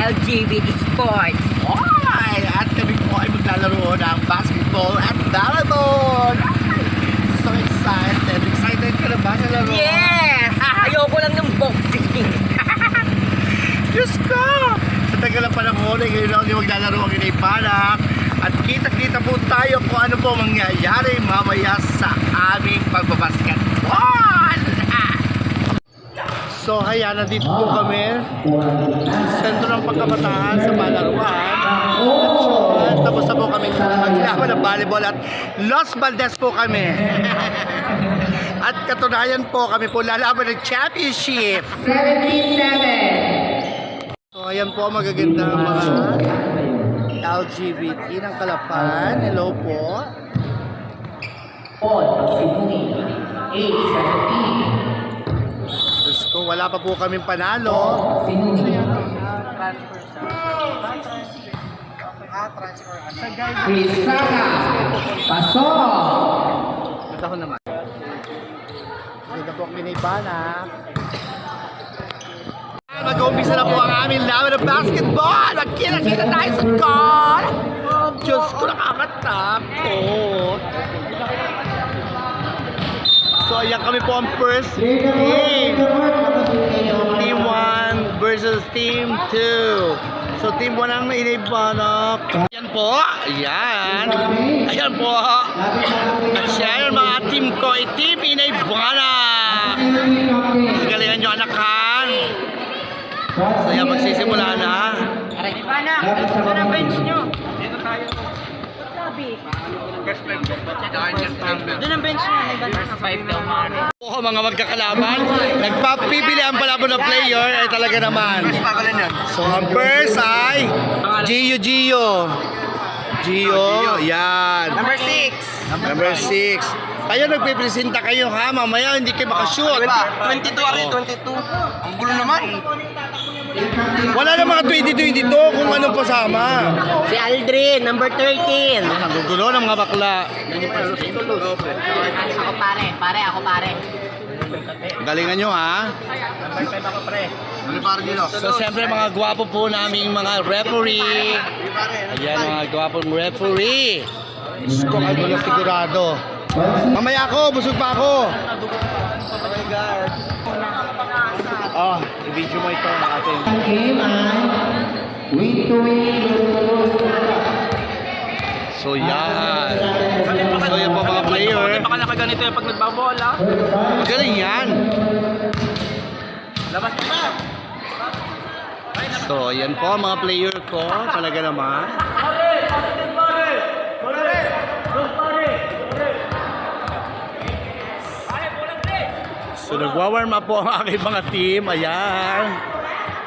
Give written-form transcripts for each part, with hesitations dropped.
LGBT Sports. Ay! At kami po ay maglalaro ng basketball at volleyball! So excited! Excited ka na ba sa laro? Yes! Ayoko lang ng boxing. Diyos ko! Sa tagal ng panahon ay ngayon lang yung maglalaro ang Inay-Panak. At kita-kita po tayo kung ano po mangyayari mamaya sa aming pagbabasketball! So, haya, nandito po kami sa sentro ng pagkabataan sa Palaruan. At tapos na po kami maglaban ng volleyball at Los Valdez po kami. At katunayan po kami po lalaban ng championship. 77. So, ayan po magaganda mga LGBT ng Kalapan. Hello po. 4, Sydney. 8, 17. Diyos ko, wala pa po kaming panalo. Prisana. Pasok. Ganda ko naman. Ganda po ang Inay-Panak. Mag-umpisa na po ang aming laban ng basketball! Magkita-kita tayo sa goal! Diyos ko, nakakatakot! So, ayan kami po ang first team. Team 1 versus Team 2. So, Team 1 ang Inay-Panak. Ayan po. Ayan. Ayan po. At siya yung mga team ko ay Team Inay-Panak. Galingan nyo anakan. So, ayan, magsisimula na. Inay-Panak, ito na bench nyo. Dito tayo. Doon ang bench nyo. Nasa 5 daw mga. Oo, mga magkakalaban. Nagpapibili ang palabon na player ay talaga naman. So, ang first ay Gio. Yan. Number 6. Number 6. Kayo nagpipresenta kayo ha, mamaya hindi kayo makashoot. 22 ari, 22. Ang gulo naman. Wala na mga 2022 kung anong pasama. Si Aldrin, number 13. Nagugulo ng mga bakla. Ako pare, ako pare. Galingan nyo ha. So siyempre mga gwapo po naming mga referee. Ayan mga gwapong referee. Diyos ko, kayo na sigurado. Mamaya ako, busog pa ako. Oh, i-video mo ito ng ating. Ang game ay win to win. So yan. So yan po mga player. Baka nakaganito yung pag nagbabola. Magaling yan. Labas na. So yan po mga player ko. Talaga naman. So nagwa-warm up po ang aking mga team. Ayan.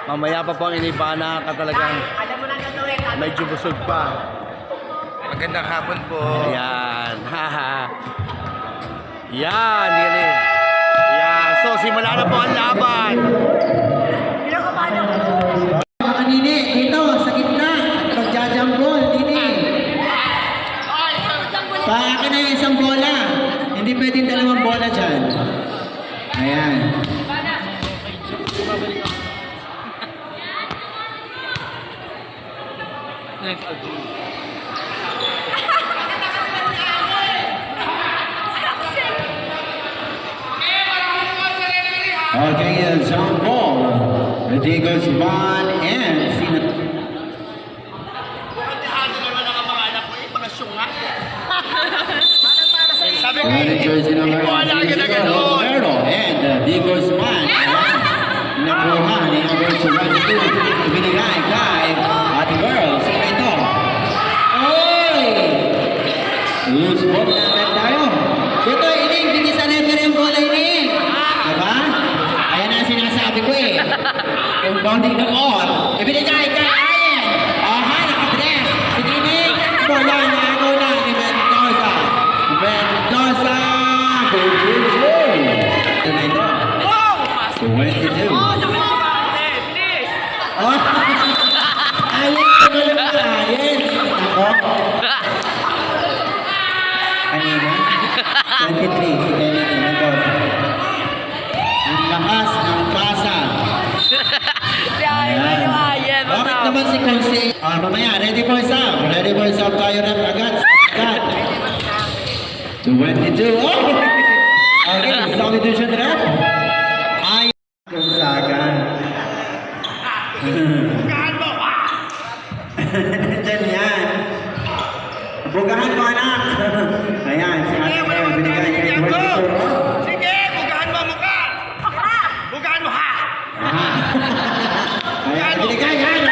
Mamaya pa po ang Inay-Panak at talagang medyo busog pa. Magandang hapon po. Ayan. Haha. Yan. Galing. Yan. So simula na po ang laban. Mga nini, dito sa gitna. Pagjajambol, nini. Paakin na yung isang bola. Hindi pwedeng dalawang bola dyan. Ayan. Okay, John Paul, Diego Zuban, and Sina. Sabi ko, Jersey number wala ka na gano'n. Roberto and Diego Zuban. Nakuha ni number 22. Ibinigay kay Ate Girl. Sino ito? Oy! Loose ball na agad tayo. Dito, Ining, bigis sa referee yung bola, Ining. Diba? Ayan ang sinasabi ko eh. Yung bounding the ball. Ibinigay kay Ayen. Aha, nakadress. Sige, Ining. Bola na ako na ni Mendoza. Mendoza. Good, good, good. Ito na ito. 22. Oh, Mamaya, ready for sub. Ready for sub tayo rep agad. Agad. 22. Oh! Okay, substitution rep. Ay, Gonzaga. Diyan yan. Bugahan mo anak. Ayan, si Ate Mel, binigay kay 22. Sige, bugaan mo mukha! Bugaan mo ha! Ayan, binigay yan.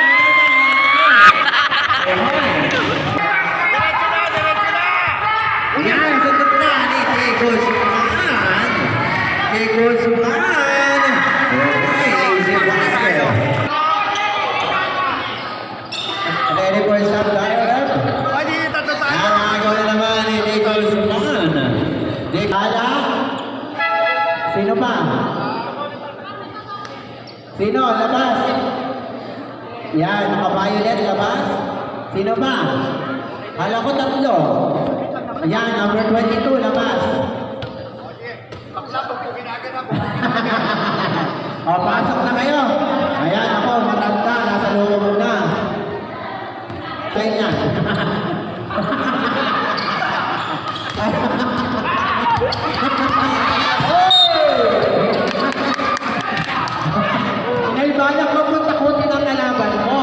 Diretso na, diretso na! Ayan, sa gitna ni Diego Guzman. Diego Guzman. Okay, easy basket. Ready for stop tayo, rep? Pwede yung tatlo tayo! Ayan, nakagawa na naman ni Diego Guzman. Ala? Sino pa? Sino? Labas. Yan, naka-violet, labas. Sino pa? Hala ko tatlo. Ayan, number 22, labas. Bakla, pagpuginagan ako. O, pasok na kayo. Ayan, ako, matanda, nasa loob na. Tayo niya. Dahil balak mo kung takutin ang kalaban mo.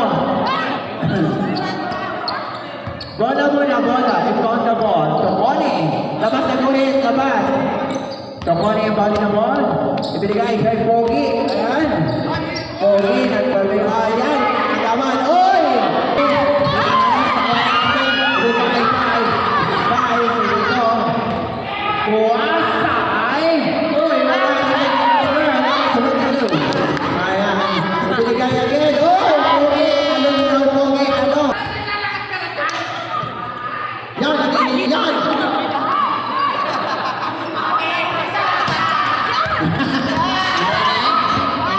Bola muna, bola. Inbound the ball. Tokoni. Labas na gulit, labas. Tokoni yung bali na ball. Ibinigay kay Pogi. Ayan. Pogi, nagpabigay. Ayan. Nagaman. Oy! Kuwasay! Uy, wala na. Ayan. Ibinigay again. Uy! Pogi! Ano na, Pogi? Ano? Yan! Yan!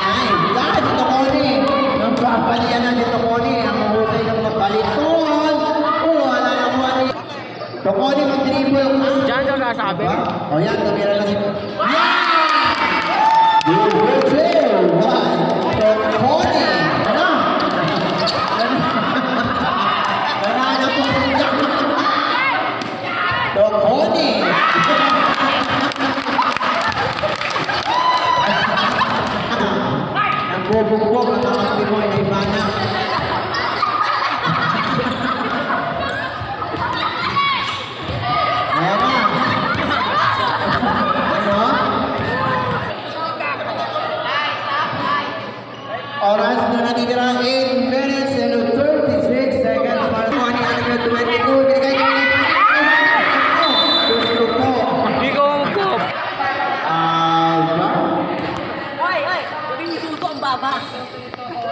Ay, yan! Dito ko ni. Nang papalian na dito ko ni. Ang mahusay ng magpaliton. Wala na ko ni. Dito ko ni mag-dribble ka. Diyan daw nasabi. O yan, tumira na si... Yan! Tokoni! Ano? Wala na po si Jack. Tokoni! Nagbubugbog ang mga Pinoy na ibana. Ayan na. Ano? Oras na natitira 8 minutes and 36 seconds para sa 122. Binigay ko ulit. Gusto ko. Hindi ko magkop. Ba? Hoy, hoy! Sabi ni Suso ang baba.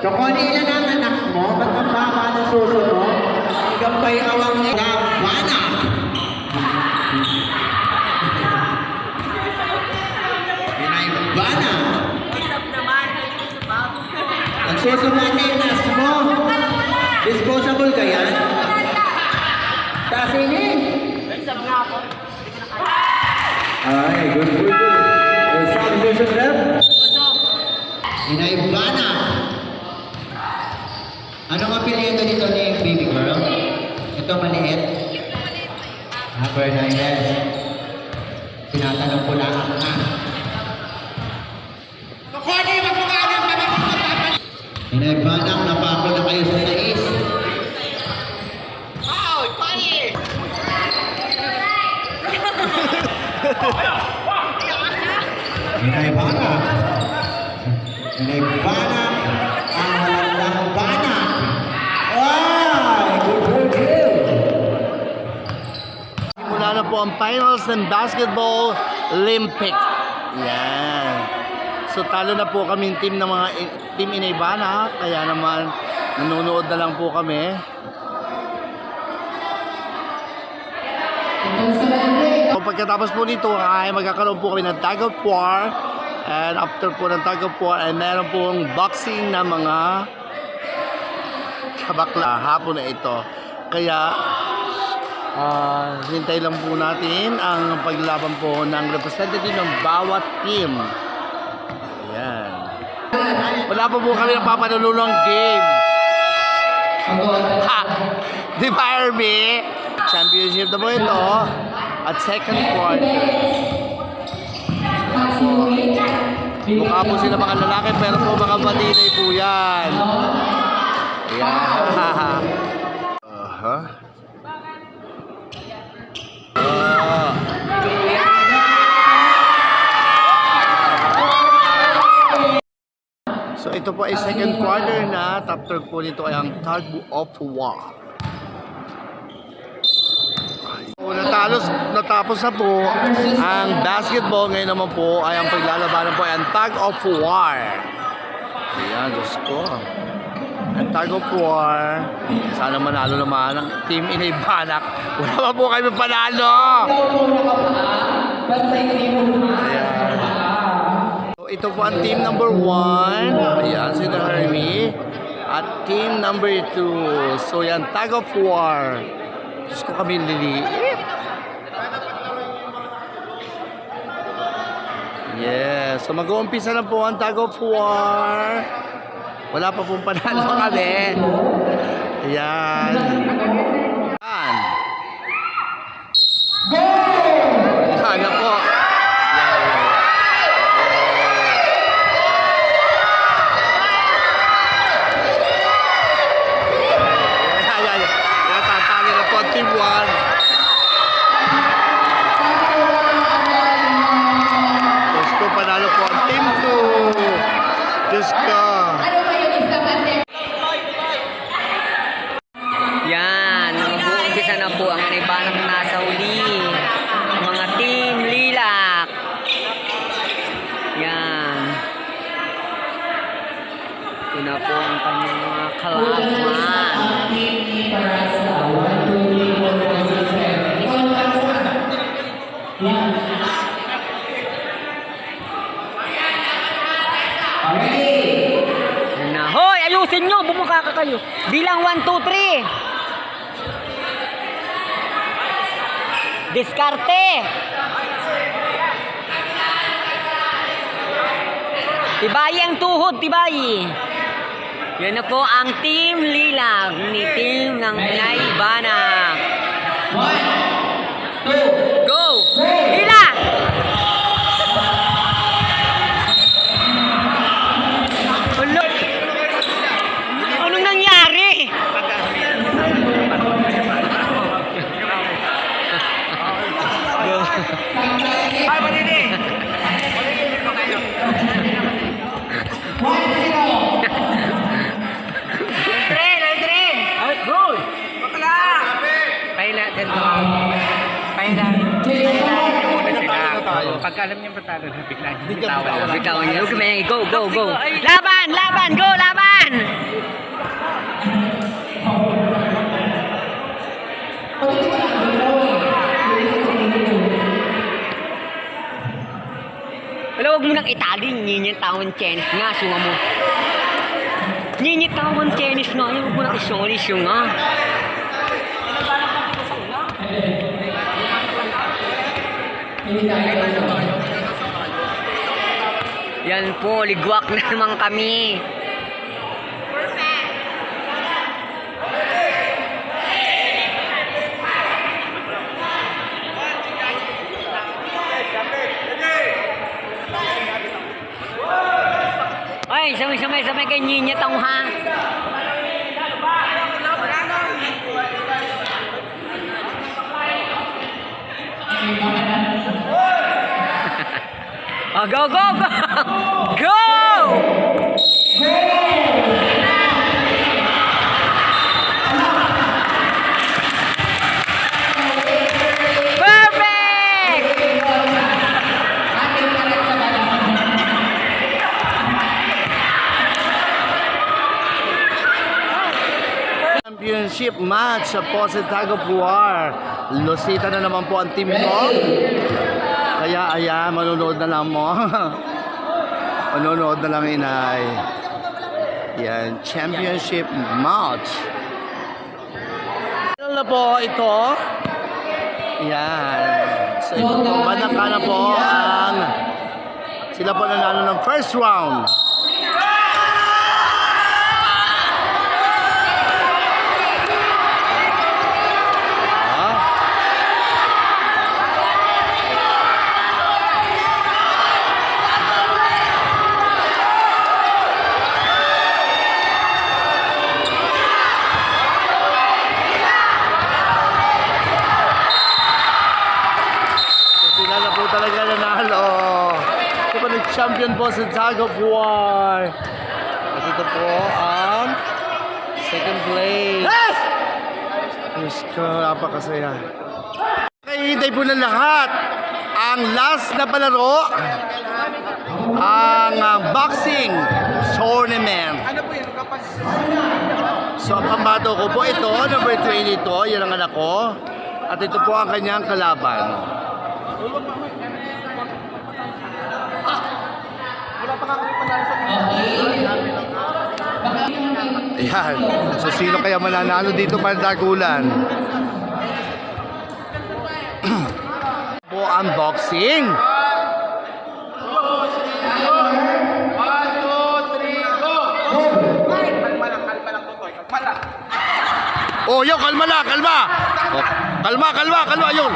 Tokoni, ilan ang anak mo? Ba't ang baba ng suso mo? Ikaw ba'y awang Gabana? Gabana? Isap naman, hindi sa baba. Ang suso mo ang tenas mo? Disposable ka yan? Tasingin? Isap nga ako. Ay, good. Substitution rep? Inaibana. Anong apelyido dito ni baby girl? Ito maliit? Bernardes. Tinatanong ko lang na. Pwede, wag mo kaagad, mapapapapapapap! Inaibana, napako na kayo sa sais. Ow, pwede! Inaibana. Inaibana. Ang walang bana. Ay, good. Mula na po ang finals ng Basketball Olympic. Yan. So talo na po kami team ng mga team Inaibana, kaya naman nanonood na lang po kami. So pagkatapos po nito ay magkakaroon po kami ng tag of war, and after po ng tag of war ay meron pong boxing na mga kabakla hapon na ito. Kaya hintay lang po natin ang paglaban po ng representative ng bawat team. Ayan. Wala pa po kami napapanulong game. Di ba, Irby? Championship na po ito. At second quarter. Mukha po sila mga lalaki, pero po mga batinay po yan. Ayan. So ito po ay second quarter na. Top third po nito ay ang tug of war. Natapos na po ang basketball. Ngayon naman po ay ang paglalabanan po ay ang tug of war. Ayan, Diyos ko. Ang tug of war. Sana manalo naman ang team Inay Banak. Wala pa po kayo panalo. Ayan. So, ito po ang team number 1. Ayan, si Hermie. At team number 2. So yan, tug of war. Diyos ko kami liliit. Yes. So mag-uumpisa na po ang tug of war. Wala pa pong panalo kami. Ayan. Ayan. Sana po. Natatali na po ang team 1. Diyos ko, panalo po ang team 2. Diyos ko. Yan, mag-uumpisa na po ang Inay Banak nasa uli. Mga team Lilac. Yan. Ito na po ang kanyang mga kalaban. Na, hoy, ayusin nyo, bumuka ka kayo. Bilang 1, 2, 3. Diskarte. Tibayi ang tuhod, tibayi. Yan na po ang team Lilag ni team ng Inay Banak. 1, 2, go! Lila! Anong nangyari? Ay, manini! Tren! Goal! Bakla! Paila, din mo. Paila. Pagka alam niya patalo, bigla niya bitawan. Bitawan niya. Huwag kami go! Laban! Go! Laban! Wala, huwag mo nang itali. Nyinyit tawon Chinese nga. Sunga mo. Nyinyit tawon Chinese nga. Huwag mo nang isong nga. Yan po, ligwak na naman kami. Ay, samay kay Nyinyit ang ha. Oh, go! Perfect! Championship match po sa tug of war. Lusita na naman po ang team ko. Kaya ayan, manonood na lang mo. Manonood na lang, Inay. Yan, championship match. Ano na po ito? Yan. So ito po, Banaka na po ang sila po nanalo ng first round. champion po sa tug of war. At ito po ang second place. Diyos ko, napakasaya. Kahihintay po ng lahat. Ang last na palaro, ang boxing tournament. So, ang pambato ko po ito, number 20 ito, yan ang anak ko. At ito po ang kanyang kalaban. Ayan. So, sino kaya mananalo dito para dagulan? Po ang boxing. Oh, yo, kalma na, kalma. Oh, kalma, yun.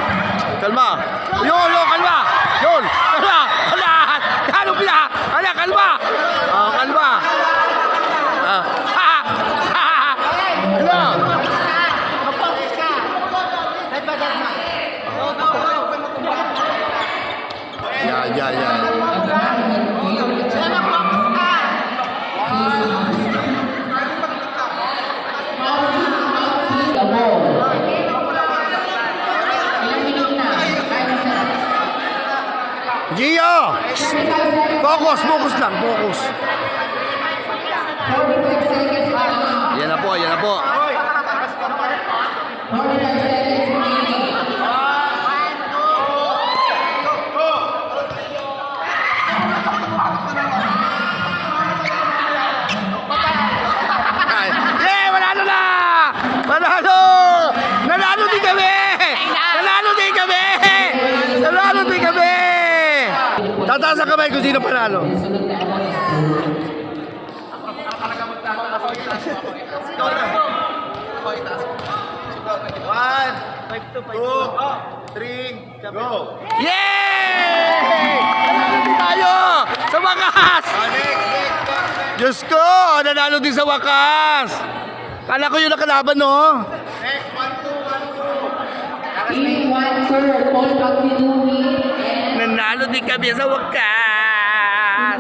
Kalma. Yun, kalma. Yun, kalma. Ano pila? Kalma. Oh, kalma. Ano? Yeah. Gio! Focus lang, focus. Yan na po. Manalo na! Nanalo din kami! Tataas ang kamay kung sino panalo. One, 2, 3, go! Yay! Nanalo din tayo! Sa wakas! Diyos ko! Nanalo din sa wakas! Kala ko yung nakalaban, no? Next, 1-2. Nanalo din kami sa wakas!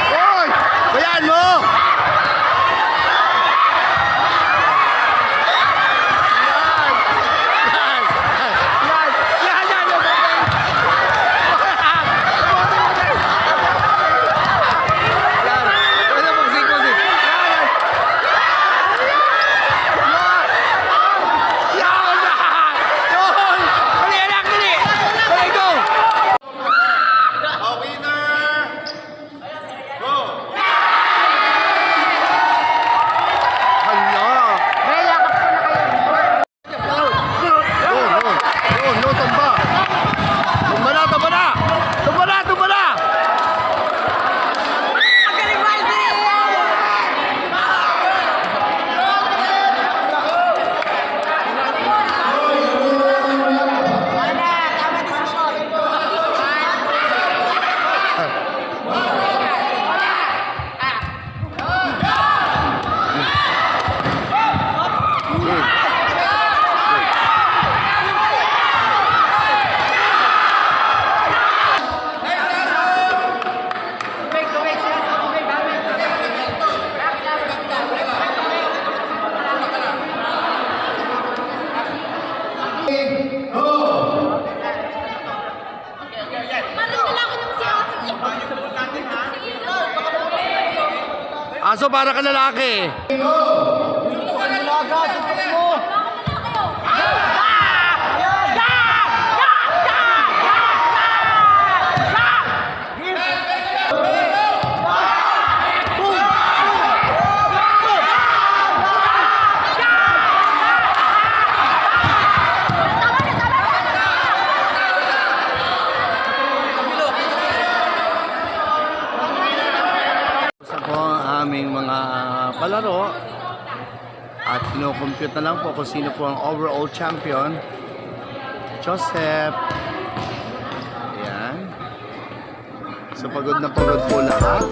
Hoy! Bayaan mo! Aso para ka lalaki. Aming mga palaro at kino-compute na lang po kung sino po ang overall champion. Joseph. Ayan. So pagod na pagod po lahat.